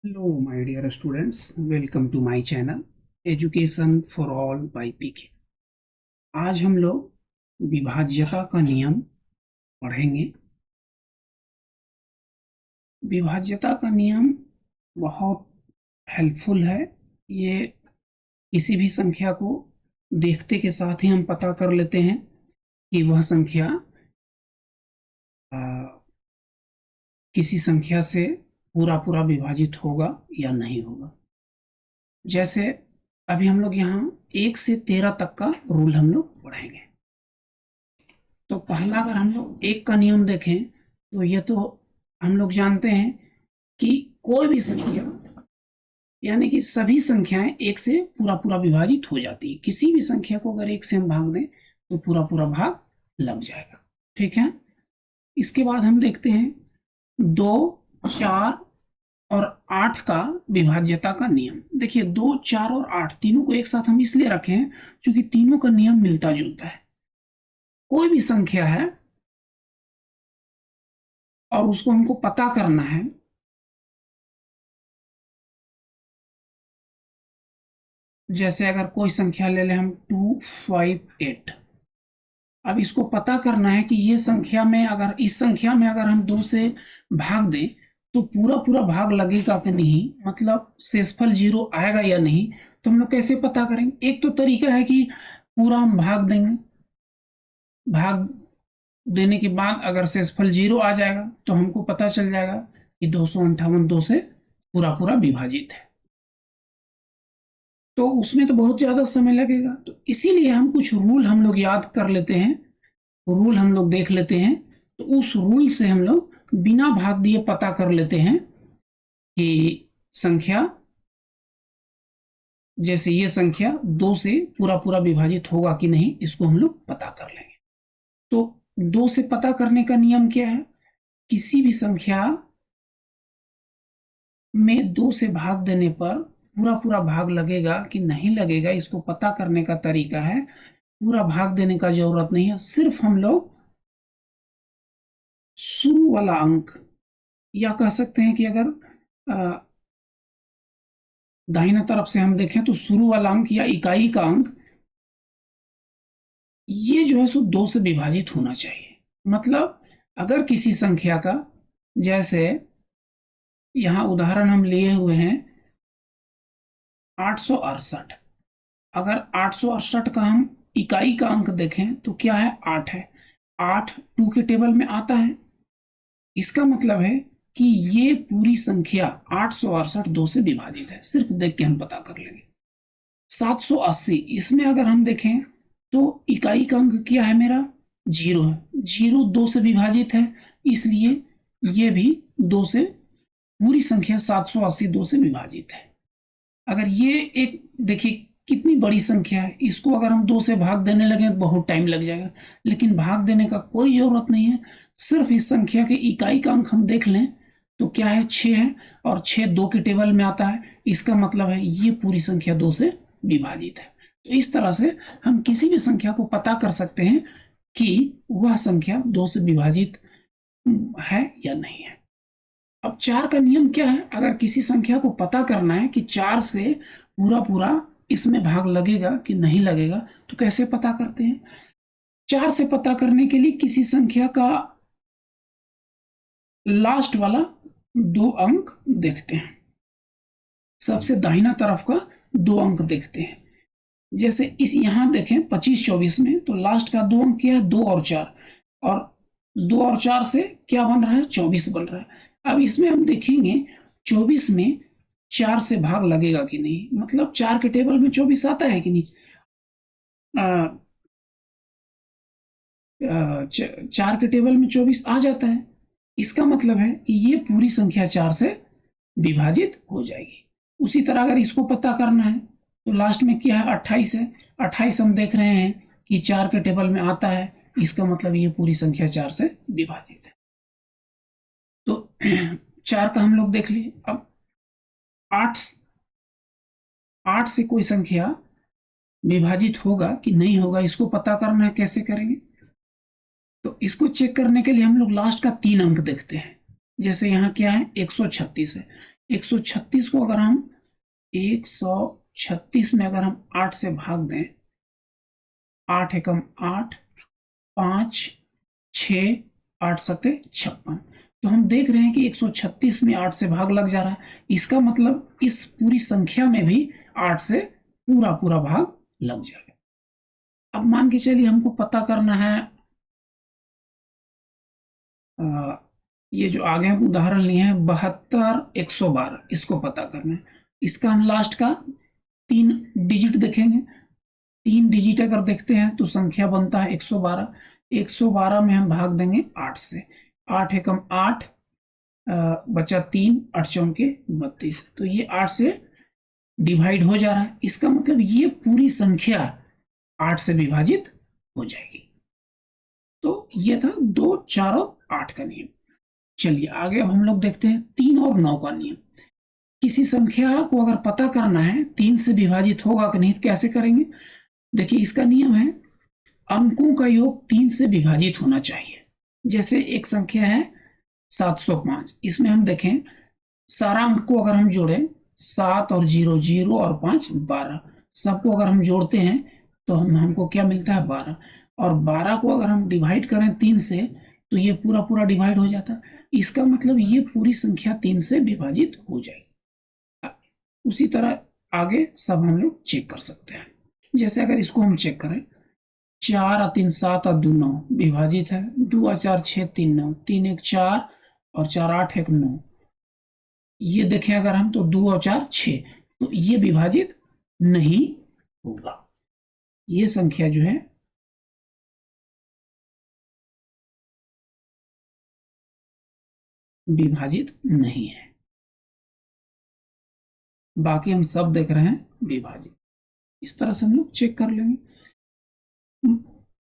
Hello, my dear students. Welcome to my channel Education for All by PK. आज हम लोग विभाज्यता का नियम पढ़ेंगे। विभाज्यता का नियम बहुत हेल्पफुल है। ये किसी भी संख्या को देखते के साथ ही हम पता कर लेते हैं कि वह संख्या किसी संख्या से पूरा विभाजित होगा या नहीं होगा। जैसे अभी हम लोग यहाँ 1 से 13 तक का रूल हम लोग पढ़ेंगे। तो पहला अगर हम लोग 1 का नियम देखें तो ये तो हम लोग जानते हैं कि कोई भी संख्या यानी कि सभी संख्याएं 1 से पूरा विभाजित हो जाती है। किसी भी संख्या को अगर 1 से हम भाग दें तो पूरा भाग लग जाएगा। ठीक है। इसके बाद हम देखते हैं 2, 4 और 8 का विभाज्यता का नियम। देखिए 2, 4 और 8 तीनों को एक साथ हम इसलिए रखे हैं क्योंकि तीनों का नियम मिलता जुलता है। कोई भी संख्या है और उसको हमको पता करना है, जैसे अगर कोई संख्या ले लें हम 2, 5, 8। अब इसको पता करना है कि ये संख्या में अगर इस संख्या में अगर हम 2 से भाग दें तो पूरा भाग लगेगा कि नहीं, मतलब शेषफल 0 आएगा या नहीं। तो हम लोग कैसे पता करेंगे? एक तो तरीका है कि पूरा हम भाग देंगे, भाग देने के बाद अगर शेषफल 0 आ जाएगा तो हमको पता चल जाएगा कि 258 2 से पूरा विभाजित है। तो उसमें तो बहुत ज्यादा समय लगेगा। तो इसीलिए हम कुछ रूल हम लोग याद कर लेते हैं, रूल हम लोग देख लेते हैं। तो उस रूल से हम लोग बिना भाग दिए पता कर लेते हैं कि संख्या, जैसे ये संख्या 2 से पूरा विभाजित होगा कि नहीं, इसको हम लोग पता कर लेंगे। तो 2 से पता करने का नियम क्या है? किसी भी संख्या में 2 से भाग देने पर पूरा भाग लगेगा कि नहीं लगेगा, इसको पता करने का तरीका है, पूरा भाग देने का जरूरत नहीं है। सिर्फ हम लोग शुरू वाला अंक, या कह सकते हैं कि अगर दाहिना तरफ से हम देखें तो शुरू वाला अंक या इकाई का अंक, ये जो है सो 2 से विभाजित होना चाहिए। मतलब अगर किसी संख्या का, जैसे यहां उदाहरण हम लिए हुए हैं 868, अगर 868 का हम इकाई का अंक देखें तो क्या है? 8 है। 8 2 के टेबल में आता है। इसका मतलब है कि ये पूरी संख्या 868 2 से विभाजित है। सिर्फ देख के हम पता कर लेंगे। 780, इसमें अगर हम देखें तो इकाई का अंक क्या है मेरा? 0 है। 0 2 से विभाजित है, इसलिए ये भी 2 से, पूरी संख्या 780 2 से विभाजित है। अगर ये एक देखिए कितनी बड़ी संख्या है, इसको अगर हम 2 से भाग देने लगे तो बहुत टाइम लग जाएगा, लेकिन भाग देने का कोई जरूरत नहीं है। सिर्फ इस संख्या के इकाई का अंक हम देख लें तो क्या है? 6 है, और 6 2 के टेबल में आता है। इसका मतलब है ये पूरी संख्या 2 से विभाजित है। तो इस तरह से हम किसी भी संख्या को पता कर सकते हैं कि वह संख्या 2 से विभाजित है या नहीं है। अब 4 का नियम क्या है? अगर किसी संख्या को पता करना है कि 4 से पूरा इसमें भाग लगेगा कि नहीं लगेगा, तो कैसे पता करते हैं? 4 से पता करने के लिए किसी संख्या का लास्ट वाला 2 अंक देखते हैं। सबसे दाहिना तरफ का 2 अंक देखते हैं। जैसे इस यहां देखें 25 24 में, तो लास्ट का 2 अंक क्या है? 2 और 4, और 2 और 4 से क्या बन रहा है? 24 बन रहा है। अब इसमें हम देखेंगे 24 में 4 से भाग लगेगा कि नहीं, मतलब 4 के टेबल में 24 आता है कि नहीं। 4 के टेबल में 24 आ जाता है। इसका मतलब है कि ये पूरी संख्या 4 से विभाजित हो जाएगी। उसी तरह अगर इसको पता करना है तो लास्ट में क्या है? 28 है। 28 हम देख रहे हैं कि 4 के टेबल में आता है, इसका मतलब ये पूरी संख्या 4 से विभाजित है। तो 4 का हम लोग देख लिए। अब 8 से कोई संख्या विभाजित होगा कि नहीं होगा, इसको पता करना है। कैसे करेंगे? तो इसको चेक करने के लिए हम लोग लास्ट का 3 अंक देखते हैं। जैसे यहाँ क्या है? 136 है। 136 को अगर हम 136 में अगर हम 8 से भाग दें, 8 एकम 8, 5, 6, 8 सत्ते 56, तो हम देख रहे हैं कि 136 में 8 से भाग लग जा रहा है। इसका मतलब इस पूरी संख्या में भी 8 से पूरा पूरा भाग लग जाएगा। अब मान के चलिए हमको पता करना है, ये जो आगे हम उदाहरण लिए हैं 72, 112, इसको पता करना है। इसका हम लास्ट का 3 डिजिट देखेंगे। 3 डिजिट अगर देखते हैं तो संख्या बनता है 112। 112 में हम भाग देंगे 8 से। 8 एकम 8, बचा 3, 8 चौके 32, तो ये 8 से डिवाइड हो जा रहा है। इसका मतलब ये पूरी संख्या 8 से विभाजित हो जाएगी। तो ये था 2, 4 और 8 का नियम। चलिए आगे अब हम लोग देखते हैं 3 और 9 का नियम। किसी संख्या को अगर पता करना है 3 से विभाजित होगा कि नहीं, कैसे करेंगे? देखिए इसका नियम है, अंकों का योग 3 से विभाजित होना चाहिए। जैसे एक संख्या है 705, इसमें हम देखें सारा अंक को अगर हम जोड़ें, 7 और 0, 0 और 5, 12, सबको अगर हम जोड़ते हैं तो हमको क्या मिलता है? 12। और 12 को अगर हम डिवाइड करें 3 से तो ये पूरा पूरा डिवाइड हो जाता है। इसका मतलब ये पूरी संख्या 3 से विभाजित हो जाएगी। उसी तरह आगे सब हम लोग चेक कर सकते हैं। जैसे अगर इसको हम चेक करें, 4 और 3, 7 और 2, 9 विभाजित है। 2 और 4, 6, 3, 9, 3 1 4 और 4 8 1 9। ये देखें अगर हम तो 2 और 4 6, तो ये विभाजित नहीं होगा। ये संख्या जो है विभाजित नहीं है। बाकी हम सब देख रहे हैं विभाजित। इस तरह से हम लोग चेक कर लेंगे।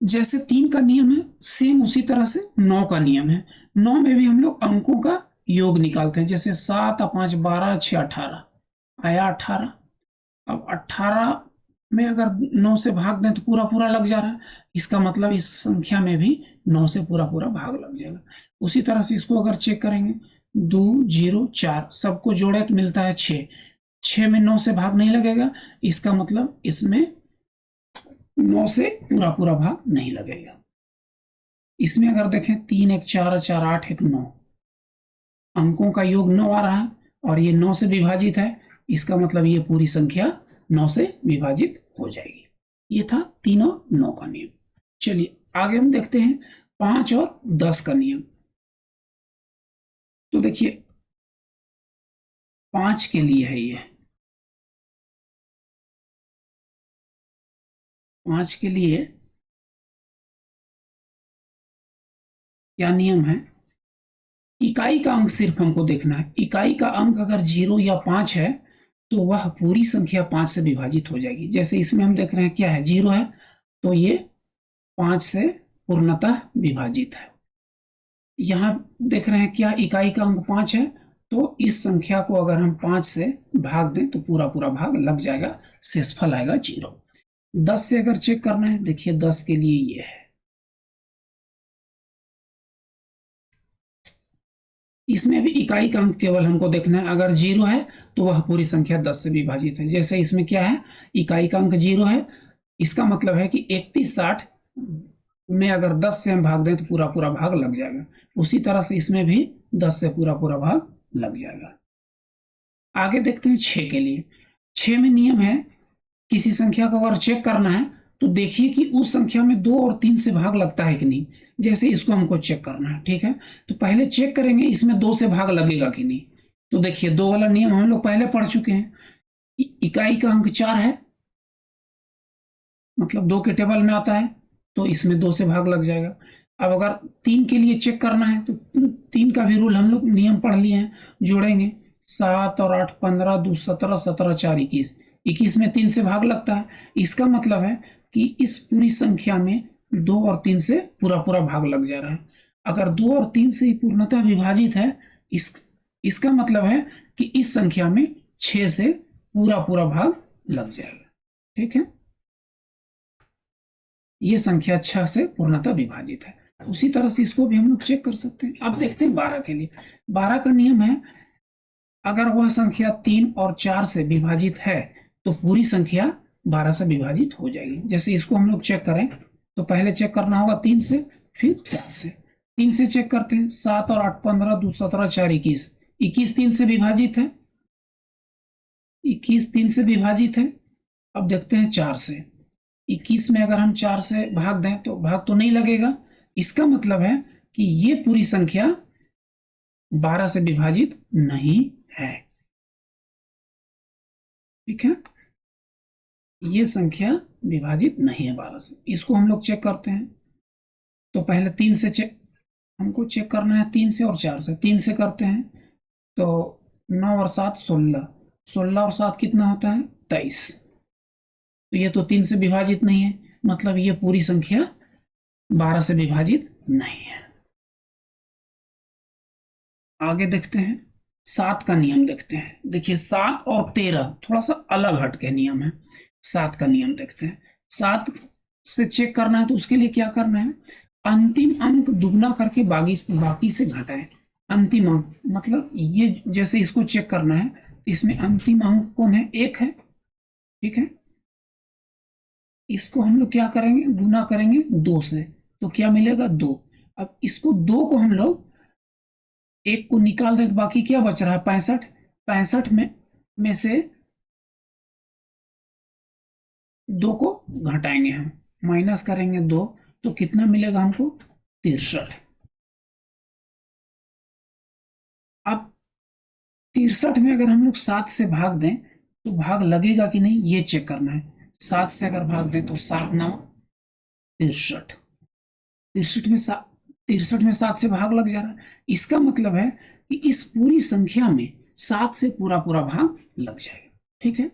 जैसे 3 का नियम है, सेम उसी तरह से 9 का नियम है। 9 में भी हम लोग अंकों का योग निकालते हैं। जैसे 7 और 5, 12, 6, 18 आया 18। अब 18 में अगर 9 से भाग दें तो पूरा पूरा लग जा रहा है। इसका मतलब इस संख्या में भी 9 से पूरा पूरा भाग लग जाएगा। उसी तरह से इसको अगर चेक करेंगे, 2, 0, 4 सबको जोड़े तो मिलता है 6। 6 में 9 से भाग नहीं लगेगा। इसका मतलब इसमें 9 से पूरा पूरा भाग नहीं लगेगा। इसमें अगर देखें 3 1 4 4 8 1 9, अंकों का योग 9 आ रहा है और ये 9 से विभाजित है। इसका मतलब ये पूरी संख्या 9 से विभाजित हो जाएगी। ये था 3 और 9 का नियम। चलिए आगे हम देखते हैं 5 और 10 का नियम। तो देखिए 5 के लिए है ये, 5 के लिए क्या नियम है? इकाई का अंक सिर्फ हमको देखना है। इकाई का अंक अगर 0 या 5 है तो वह पूरी संख्या 5 से विभाजित हो जाएगी। जैसे इसमें हम देख रहे हैं क्या है, 0 है, तो ये 5 से पूर्णतः विभाजित है। यहां देख रहे हैं क्या, इकाई का अंक 5 है, तो इस संख्या को अगर हम 5 से भाग दें तो पूरा पूरा भाग लग जाएगा, शेषफल आएगा 0। 10 से अगर चेक करना है, देखिए 10 के लिए ये है, इसमें भी इकाई का अंक केवल हमको देखना है। अगर 0 है तो वह पूरी संख्या 10 से विभाजित है। जैसे इसमें क्या है, इकाई का अंक 0 है, इसका मतलब है कि 31 60 में अगर 10 से हम भाग दें तो पूरा पूरा भाग लग जाएगा। उसी तरह से इसमें भी 10 से पूरा पूरा भाग लग जाएगा। आगे देखते हैं 6 के लिए। 6 में नियम है, किसी संख्या को अगर चेक करना है तो देखिए कि उस संख्या में 2 और 3 से भाग लगता है कि नहीं। जैसे इसको हमको चेक करना है, ठीक है, तो पहले चेक करेंगे इसमें 2 से भाग लगेगा कि नहीं। तो देखिए 2 वाला नियम हम लोग पहले पढ़ चुके हैं। इकाई का अंक 4 है, मतलब 2 के टेबल में आता है, तो इसमें 2 से भाग लग जाएगा। अब अगर 3 के लिए चेक करना है तो 3 का भी रूल हम लोग नियम पढ़ लिए हैं, जोड़ेंगे 7 और 8 15, 2 17, 17 4 21, 21 में 3 से भाग लगता है। इसका मतलब है कि इस पूरी संख्या में 2 और 3 से पूरा पूरा भाग लग जा रहा है। अगर 2 और 3 से पूर्णतः विभाजित है, इसका मतलब है कि इस संख्या में 6 से पूरा पूरा भाग लग जाएगा। ठीक है, ये संख्या 6 से पूर्णतः विभाजित है। उसी तरह से इसको भी हम लोग चेक कर सकते हैं। अब देखते हैं 12 के लिए। 12 का नियम है, अगर वह संख्या 3 और 4 से विभाजित है तो पूरी संख्या 12 से विभाजित हो जाएगी। जैसे इसको हम लोग चेक करें तो पहले चेक करना होगा 3 से, फिर 4 से। 3 से चेक करते हैं, 7 और 8 15, 2 17 4 21। 21 3 से विभाजित है, 21 3 से विभाजित है। अब देखते हैं 4 से। 21 में अगर हम 4 से भाग दें तो भाग तो नहीं लगेगा, इसका मतलब है कि ये पूरी संख्या 12 से विभाजित नहीं है। ठीक है, ये संख्या विभाजित नहीं है 12 से। इसको हम लोग चेक करते हैं तो पहले 3 से चेक, हमको चेक करना है 3 से और 4 से। 3 से करते हैं तो 9 और 7 16, 16 और 7 कितना होता है 23। तो ये तो 3 से विभाजित नहीं है, मतलब ये पूरी संख्या 12 से विभाजित नहीं है। आगे देखते हैं 7 का नियम देखते हैं। देखिए 7 और 13 थोड़ा सा अलग हट के नियम है। 7 का नियम देखते हैं। 7 से चेक करना है तो उसके लिए क्या करना है, अंतिम अंक दुगना करके बाकी से घटाएं। अंतिम अंक मतलब ये, जैसे इसको चेक करना है तो इसमें अंतिम अंक कौन है, 1 है। ठीक है, इसको हम लोग क्या करेंगे, गुना करेंगे 2 से तो क्या मिलेगा 2। अब इसको 2 को हम लोग 1 को निकाल दें तो बाकी क्या बच रहा है 65। 65 में से 2 को घटाएंगे, हम माइनस करेंगे 2 तो कितना मिलेगा हमको 63। अब 63 में अगर हम लोग 7 से भाग दें तो भाग लगेगा कि नहीं ये चेक करना है। 7 से अगर भाग दें तो 7 9 63, 63 में 7 से भाग लग जा रहा है। इसका मतलब है कि इस पूरी संख्या में 7 से पूरा पूरा भाग लग जाएगा। ठीक है,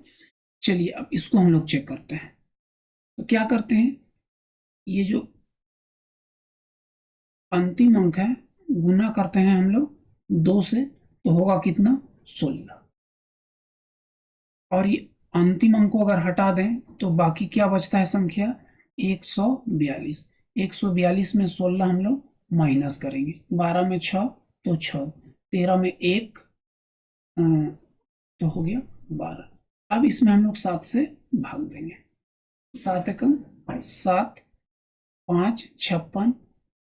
चलिए अब इसको हम लोग चेक करते हैं। तो क्या करते हैं, ये जो अंतिम अंक है गुना करते हैं हम लोग 2 से तो होगा कितना 16, और ये अंतिम अंक को अगर हटा दें तो बाकी क्या बचता है संख्या 142। 142 में 16 हम लोग माइनस करेंगे, 12 में 6 तो 6, 13 में 1 तो हो गया 12। अब इसमें हम लोग 7 से भाग देंगे। 7 एकम 7, 5 56,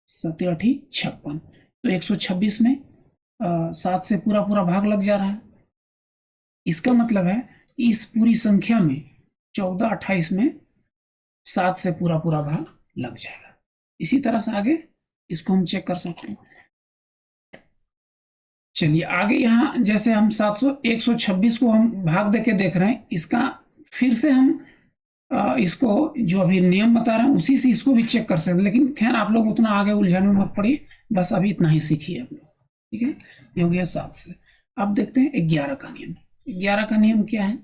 7 8 56, तो 126 में 7 से पूरा पूरा भाग लग जा रहा है। इसका मतलब है इस पूरी संख्या में 14 28 में 7 से पूरा पूरा भाग लग जाएगा। इसी तरह से आगे इसको हम चेक कर सकते हैं। चलिए आगे यहाँ जैसे हम 126 को हम भाग देके देख रहे हैं, इसका फिर से हम इसको जो अभी नियम बता रहे हैं उसी से इसको भी चेक कर सकते हैं, लेकिन खैर आप लोग उतना आगे उलझन में मत पड़िए, बस अभी इतना ही सीखिए आप लोग। ठीक है, ये हो गया 7 से। अब देखते हैं 11 का नियम। 11 का नियम क्या है,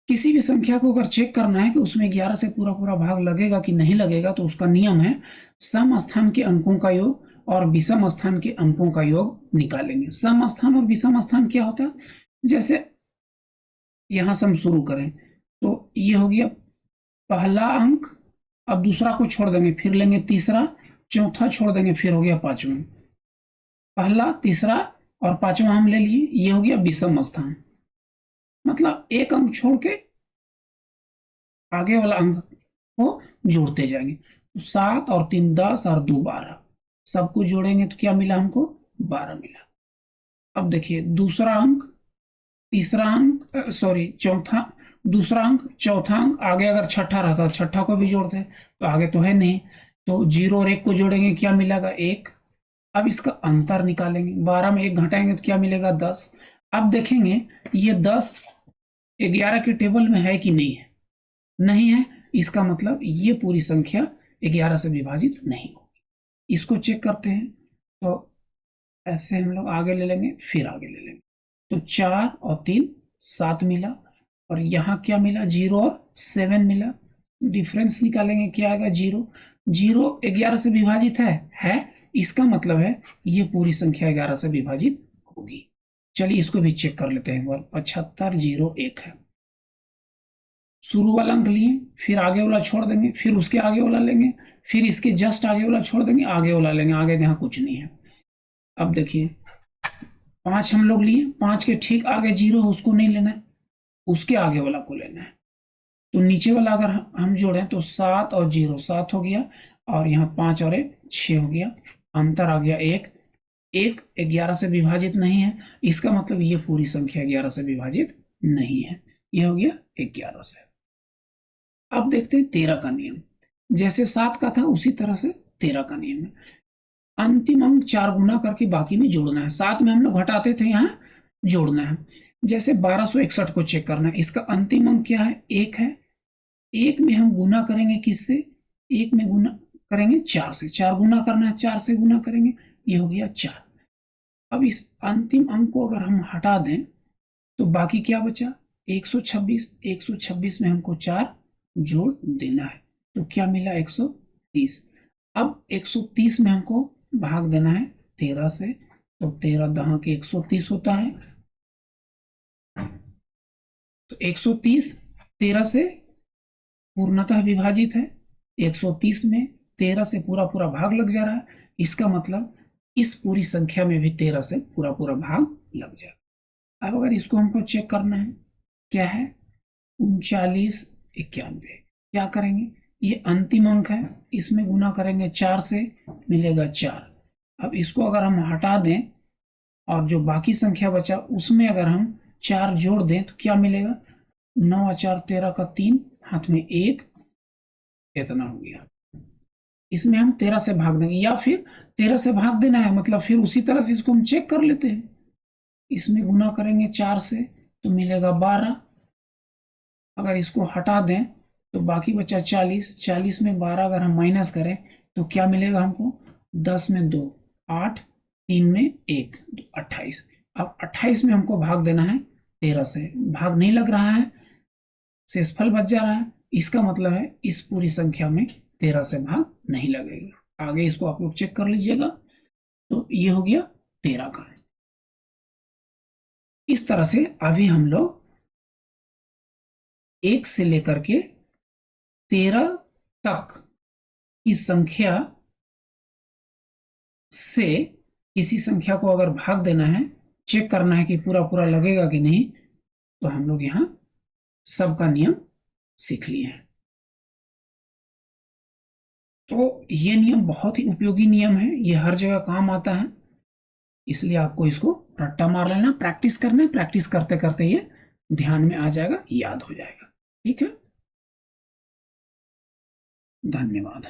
किसी भी संख्या को अगर चेक करना है कि उसमें 11 से पूरा पूरा भाग लगेगा कि नहीं लगेगा तो उसका नियम है सम स्थान के अंकों का योग और विषम स्थान के अंकों का योग निकालेंगे। सम स्थान और विषम स्थान क्या होता है, जैसे यहां से हम शुरू करें तो ये हो गया पहला अंक, अब दूसरा को छोड़ देंगे फिर लेंगे तीसरा, चौथा छोड़ देंगे फिर हो गया पांचवा। पहला तीसरा और पांचवा हम ले लिए, ये हो गया विषम स्थान, मतलब एक अंक छोड़ के आगे वाला अंक को जोड़ते जाएंगे। तो 7 और 3 10 और 2 12, सबको जोड़ेंगे तो क्या मिला हमको 12 मिला। अब देखिए दूसरा अंक, तीसरा अंक सॉरी चौथा, दूसरा अंक चौथा अंक, आगे अगर छठा रहता छठा को भी जोड़ते हैं तो आगे तो है नहीं, तो 0 और 1 को जोड़ेंगे क्या मिलेगा 1। अब इसका अंतर निकालेंगे, 12 में 1 घटाएंगे तो क्या मिलेगा 10। अब देखेंगे ये 10 11 के टेबल में है कि नहीं है, नहीं है, इसका मतलब ये पूरी संख्या 11 से विभाजित नहीं होगी। इसको चेक करते हैं तो ऐसे हम लोग आगे ले लेंगे फिर आगे ले लेंगे, तो 4 और 3 7 मिला, और यहाँ क्या मिला 0 और 7 मिला। डिफरेंस निकालेंगे क्या आएगा 0। 0 11 से विभाजित है, इसका मतलब है ये पूरी संख्या 11 से विभाजित होगी। चलिए इसको भी चेक कर लेते हैं एक बार। 75 0 1 है, शुरू वाला अंक लिए फिर आगे वाला छोड़ देंगे फिर उसके आगे वाला लेंगे फिर इसके जस्ट आगे वाला छोड़ देंगे आगे वाला लेंगे, आगे यहाँ कुछ नहीं है। अब देखिए 5 हम लोग लिए, 5 के ठीक आगे 0 है उसको नहीं लेना है, उसके आगे वाला को लेना है। तो नीचे वाला अगर हम जोड़ें तो 7 और 0 7 हो गया, और यहाँ 5 और 1 6 हो गया, अंतर आ गया 1। 1 11 से विभाजित नहीं है, इसका मतलब ये पूरी संख्या 11 से विभाजित नहीं है, ये हो गया 11 से। अब देखते हैं 13 का नियम। जैसे 7 का था उसी तरह से 13 का नियम है। अंतिम अंक 4 गुना करके बाकी में जोड़ना है। 7 में हम लोग घटाते थे, यहाँ जोड़ना है। जैसे 1261 को चेक करना है, इसका अंतिम अंक क्या है, 1 है। 1 में हम गुना करेंगे किससे, 1 में गुना करेंगे 4 से, 4 गुना करना है, 4 से गुना करेंगे, ये हो गया 4। अब इस अंतिम अंक को अगर हम हटा दें तो बाकी क्या बचा, 126। 126 में हमको 4 जोड़ देना है, तो क्या मिला, 130। अब 130 में हमको भाग देना है 13 से, तो 13 दहा के 130 होता है। तो 130 13 से पूर्णतः विभाजित है, 130 में 13 से पूरा पूरा भाग लग जा रहा है, इसका मतलब इस पूरी संख्या में भी 13 से पूरा पूरा भाग लग जाएगा। अब अगर इसको हमको चेक करना है, क्या है, 3991, क्या करेंगे, ये अंतिम अंक है, इसमें गुना करेंगे 4 से, मिलेगा 4। अब इसको अगर हम हटा दें और जो बाकी संख्या बचा उसमें अगर हम 4 जोड़ दें तो क्या मिलेगा, 9 और 4 13 का 3, हाथ में 1, इतना हो गया। इसमें हम 13 से भाग देंगे, या फिर 13 से भाग देना है मतलब फिर उसी तरह से इसको हम चेक कर लेते हैं। इसमें गुना करेंगे 4 से तो मिलेगा 12। अगर इसको हटा दें तो बाकी बचा 40। 40 में 12 अगर हम माइनस करें तो क्या मिलेगा हमको, 10 में 2 8, 3 में 1 28। अब 28 में हमको भाग देना है 13 से, भाग नहीं लग रहा है, शेषफल बच जा रहा है, इसका मतलब है इस पूरी संख्या में 13 से भाग नहीं लगेगा। आगे इसको आप लोग चेक कर लीजिएगा। तो ये हो गया 13 का। इस तरह से अभी हम लोग 1 से लेकर के 13 तक की संख्या से किसी संख्या को अगर भाग देना है, चेक करना है कि पूरा पूरा लगेगा कि नहीं, तो हम लोग यहां सबका नियम सीख लिए हैं। तो ये नियम बहुत ही उपयोगी नियम है, ये हर जगह काम आता है, इसलिए आपको इसको रट्टा मार लेना, प्रैक्टिस करना है, प्रैक्टिस करते करते ये ध्यान में आ जाएगा, याद हो जाएगा। ठीक है, धन्यवाद।